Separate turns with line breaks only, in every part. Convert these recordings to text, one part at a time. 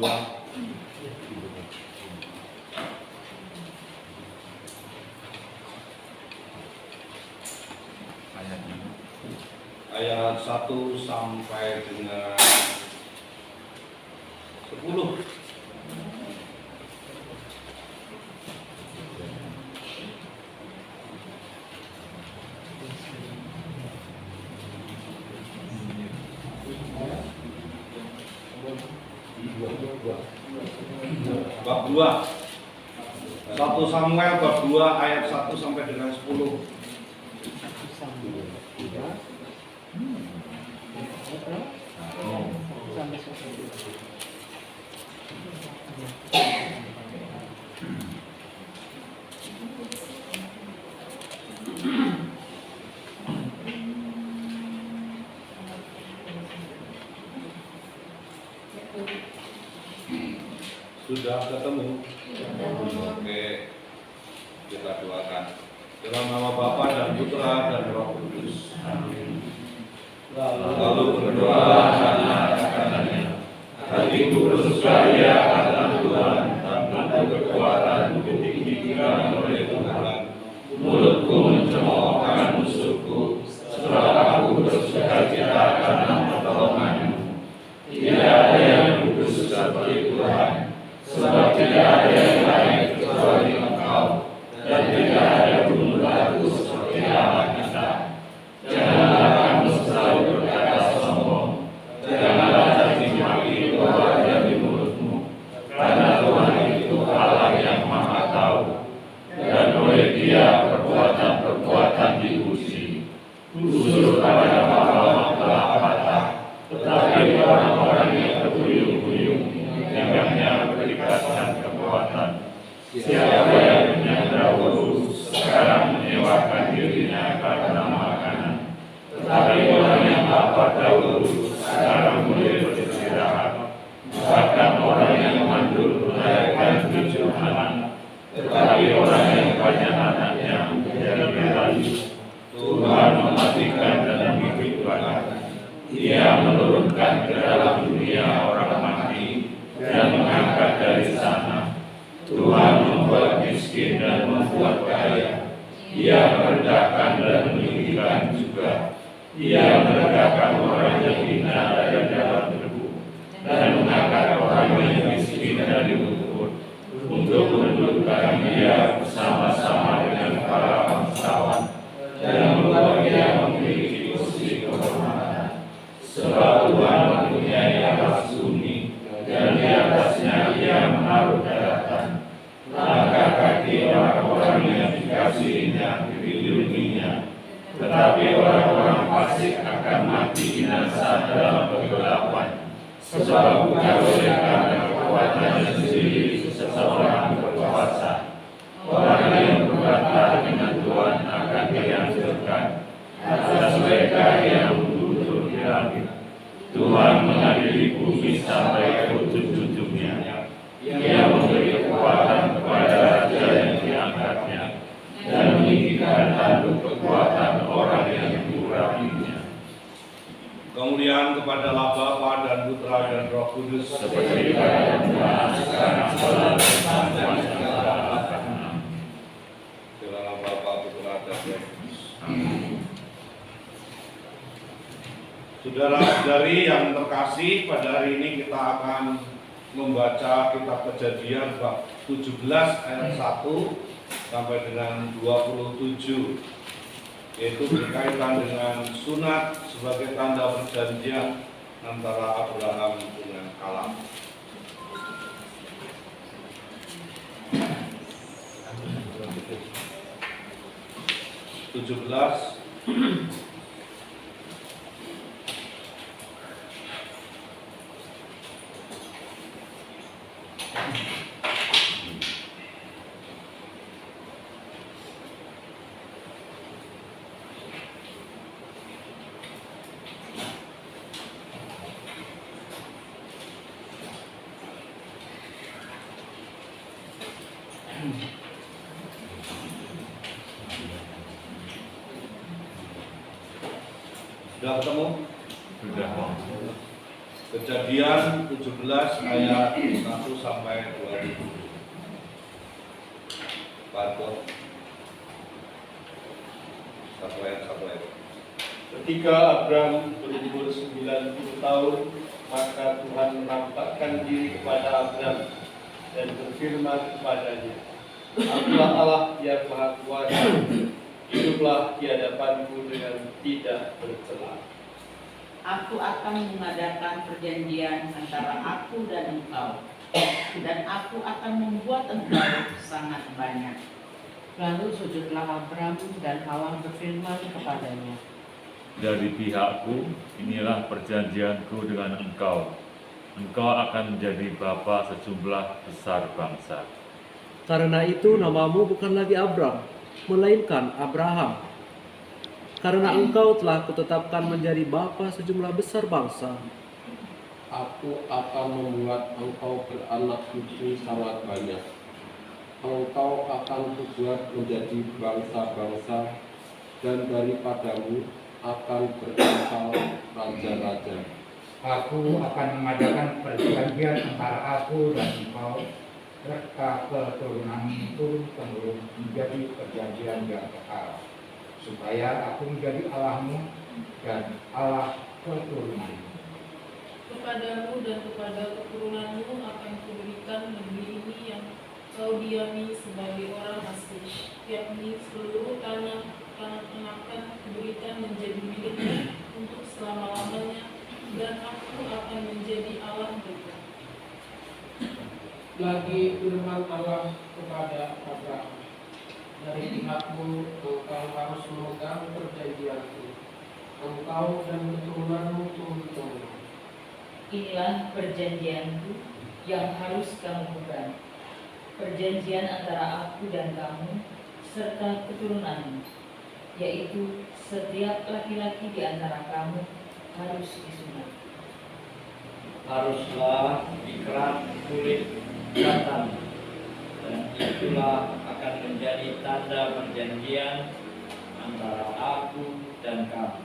2. Ayat 1 sampai dengan 10. Bab 2. 1 Samuel bab 2 ayat 1 sampai dengan 10. Sudah ketemu? Oke, kita doakan. Dalam nama Bapa dan Putra dan Roh Kudus. Amin. Lalu berdoa anak-anaknya, hatiku bersukaria akan Tuhan, dan berkekuatan ditinggikan oleh Tuhan. Mulutku mencemoohkan musuhku, sebab aku bersukacita karena pertolonganmu. Tidak ada yang kudus seperti Tuhan, sebab tidak ada yang lain kecuali Engkau, dan tidak ada gunung batu seperti Allah kita. Janganlah kamu selalu berkata sombong, janganlah caci maki keluar dari mulutmu, karena Tuhan itu Allah yang Maha Tahu, dan oleh Dia perbuatan-perbuatan diuji. Usul pada pahlawan telah patah, tetapi orang-orang yang terbuyung-buyung tinggangnya berikatkan kekuatan. Siapa yang menyandra dahulu sekarang menyewakan dirinya karena makanan, tetapi orang yang lapar dahulu sekarang mulai beristirahat. Bahkan orang yang mandul melahirkan 7 anak, tetapi orang yang banyak anaknya menjadi berayu. Tuhan mematikan dan menghidupkan. Ia menurunkan ke dalam dunia orang mati dan mengangkat dari sana. Tuhan membuat miskin dan membuat kaya. Ia merendahkan dan meninggikan juga. Ia meregakkan orang yang hina dari dalam debu, dan mengangkat orang yang miskin dari lumpur, untuk mendudukkan dia bersama-sama dengan para bangsawan, dan membuat dia memiliki kursi kehormatan. Sebab Tuhan mempunyai alas bumi, dan di atasnya Ia menaruh daratan. Langkah kaki orang-orang yang dikasihinya dilindunginya, tetapi orang-orang fasik akan mati binasa dalam kegelapan. Sebab bukan oleh karena kekuatannya sendiri seseorang berkuasa. Orang yang berbantah dengan Tuhan akan dihancurkan. Atas mereka yang duduk di langit, Tuhan mengadili bumi sampai ke ujung-ujungnya. Ia memberi kekuatan kepada raja yang diangkatnya, dan meninggikan tanduk kekuatan orang yang diurapinya.
Kemuliaan kepada Bapa dan Putra dan Roh Kudus,
seperti pada mula, sekarang, selalu, dan selamanya.
dalam Bapa, Putra dan Roh Kudus. Saudara-saudari yang terkasih, pada hari ini kita akan membaca kitab Kejadian bab 17 ayat 1 sampai dengan 27, yaitu berkaitan dengan sunat sebagai tanda perjanjian antara Abraham dengan Kalam. Sudah ketemu?
Sudah.
Kejadian 17 ayat 1 sampai 20. Barcode. Satu ayat.
Ketika Abram berumur 90 tahun, maka Tuhan menampakkan diri kepada Abram dan berfirman kepadanya, Akulah Allah yang Maha Kuasa, hiduplah di hadapanku dengan tidak bercela.
Aku akan mengadakan perjanjian antara aku dan engkau, dan aku akan membuat engkau sangat banyak. Lalu sujudlah Abram, dan Allah berfirman kepadanya,
Dari pihakku, inilah perjanjianku dengan engkau. Engkau akan menjadi bapa sejumlah besar bangsa.
Karena itu namamu bukan lagi Abram, melainkan Abraham. Karena engkau telah kutetapkan menjadi bapa sejumlah besar bangsa.
Aku akan membuat engkau beranak cucu sangat banyak. Engkau akan kubuat menjadi bangsa-bangsa, dan daripadamu akan berasal raja-raja.
Aku akan mengadakan perjanjian antara aku dan engkau serta keturunanmu turun-temurun menjadi perjanjian yang kekal, supaya aku menjadi Allahmu dan Allah keturunanmu.
Kepadamu dan kepada keturunanmu akan kuberikan negeri ini yang kau diami sebagai orang asing, yakni seluruh tanah akan kuberikan menjadi milikmu untuk selama-lamanya, dan aku akan menjadi Allah mereka.
Lagi firman Allah kepada Abraham, dari pihakmu engkau harus memegang perjanjianku, engkau dan keturunanmu turun-temurun.
inilah perjanjianku yang harus kamu pegang, perjanjian antara aku dan kamu serta keturunanmu, yaitu setiap laki-laki di antara kamu harus disunat.
Haruslah dikerat kulit katan, dan itulah akan menjadi tanda perjanjian antara aku dan kamu.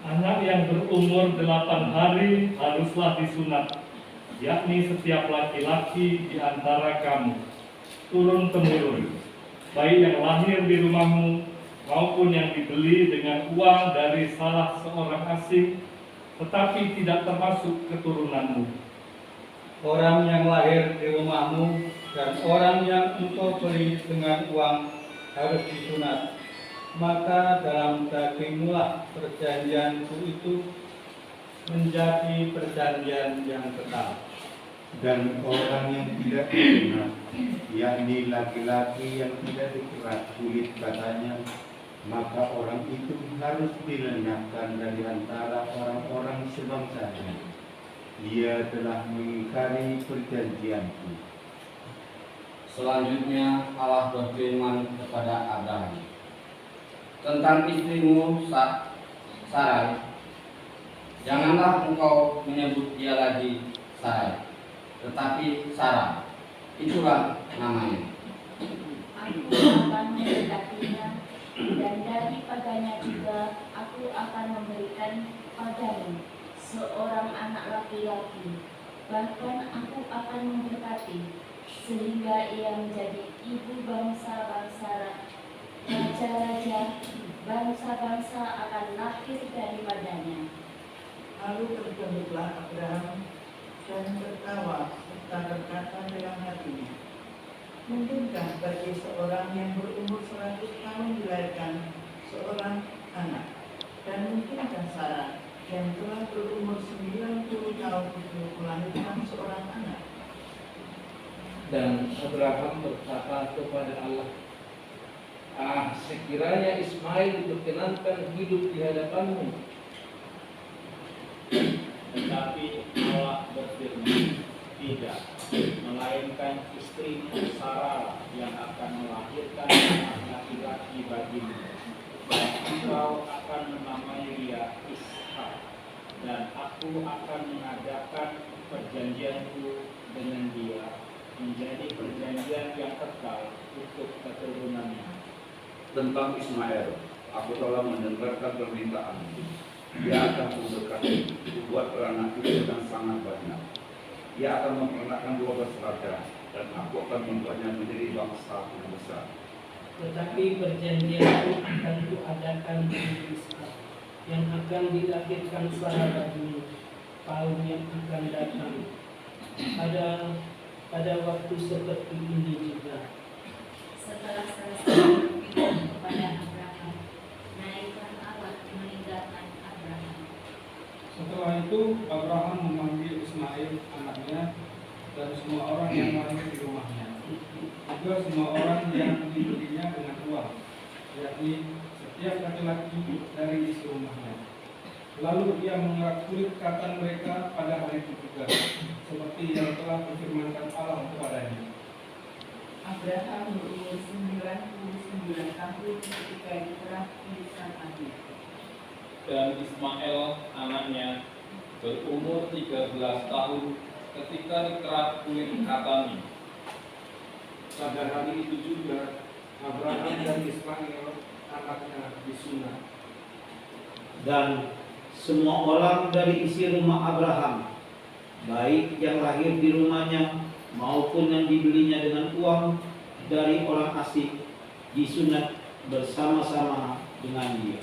Anak yang berumur 8 hari haruslah disunat, yakni setiap laki-laki di antara kamu, turun-temurun, baik yang lahir di rumahmu maupun yang dibeli dengan uang dari salah seorang asing, tetapi tidak termasuk keturunanmu.
Orang yang lahir di rumahmu dan orang yang engkau beli dengan uang harus disunat. Maka dalam dagingmulah perjanjianku itu menjadi perjanjian yang kekal.
Dan orang yang tidak disunat, yakni laki-laki yang tidak dikerat kulit katanya, maka orang itu harus dilenyapkan dari antara orang-orang sebangsanya. Dia telah mengingkari perjanjianku.
Selanjutnya Allah berfirman kepada Abraham tentang istrimu Sarai. Janganlah engkau menyebut dia lagi Sarai, tetapi Sarah. Itulah namanya.
Aku akan memberkatinya, dan daripadanya juga aku akan memberikan padamu seorang anak laki-laki. Bahkan aku akan memberkati, sehingga ia menjadi ibu bangsa-bangsa, raja-raja, bangsa-bangsa akan lahir daripadanya.
Lalu terkejutlah Abraham dan tertawa serta berkata dalam hatinya, mungkinkah bagi seorang yang berumur 100 tahun dilahirkan seorang anak? Dan mungkinkah Sarah yang telah berumur 90 tahun itu melahirkan seorang anak?
Dan Abraham berkata kepada Allah, sekiranya Ismail diperkenankan hidup di hadapanmu.
Tetapi Allah berfirman, tidak, melainkan istrimu Sarah yang akan melahirkan anak laki-laki bagimu, dan engkau akan menamai dia Ishak, dan aku akan mengadakan perjanjianku dengan dia menjadi perjanjian yang kekal untuk keturunannya.
Tentang Ismail, aku telah mendengarkan permintaan. Ia akan memberkati, buat beranak itu yang sangat banyak. Ia akan mempernakkan 12 raja, dan aku akan membuatnya menjadi bangsa yang besar.
Tetapi perjanjianku akan kuadakan dengan Ishak, yang akan dilahirkan Sarah bagimu tahun yang akan datang. Pada waktu seperti ini juga.
Setelah selesai berfirman kepada Abraham, naikkan Allah meninggalkan Abraham.
Setelah itu Abraham memanggil Ismail anaknya dan semua orang yang lahir di rumahnya, juga semua orang yang dibelinya dengan uang, yakni setiap laki-laki dari isi rumahnya. Lalu ia mengerak kulit katan mereka pada hari itu juga, seperti yang telah berfirmankan Allah kepadanya.
Abraham berumur 99 tahun ketika diserahkan sang adik.
Dan Ismail anaknya berumur 13 tahun ketika dikerat kulit katanya.
Pada hari itu juga Abraham dan Ismail anaknya disunat.
Dan semua orang dari isi rumah Abraham, baik yang lahir di rumahnya maupun yang dibelinya dengan uang dari orang asing, disunat bersama-sama dengan dia.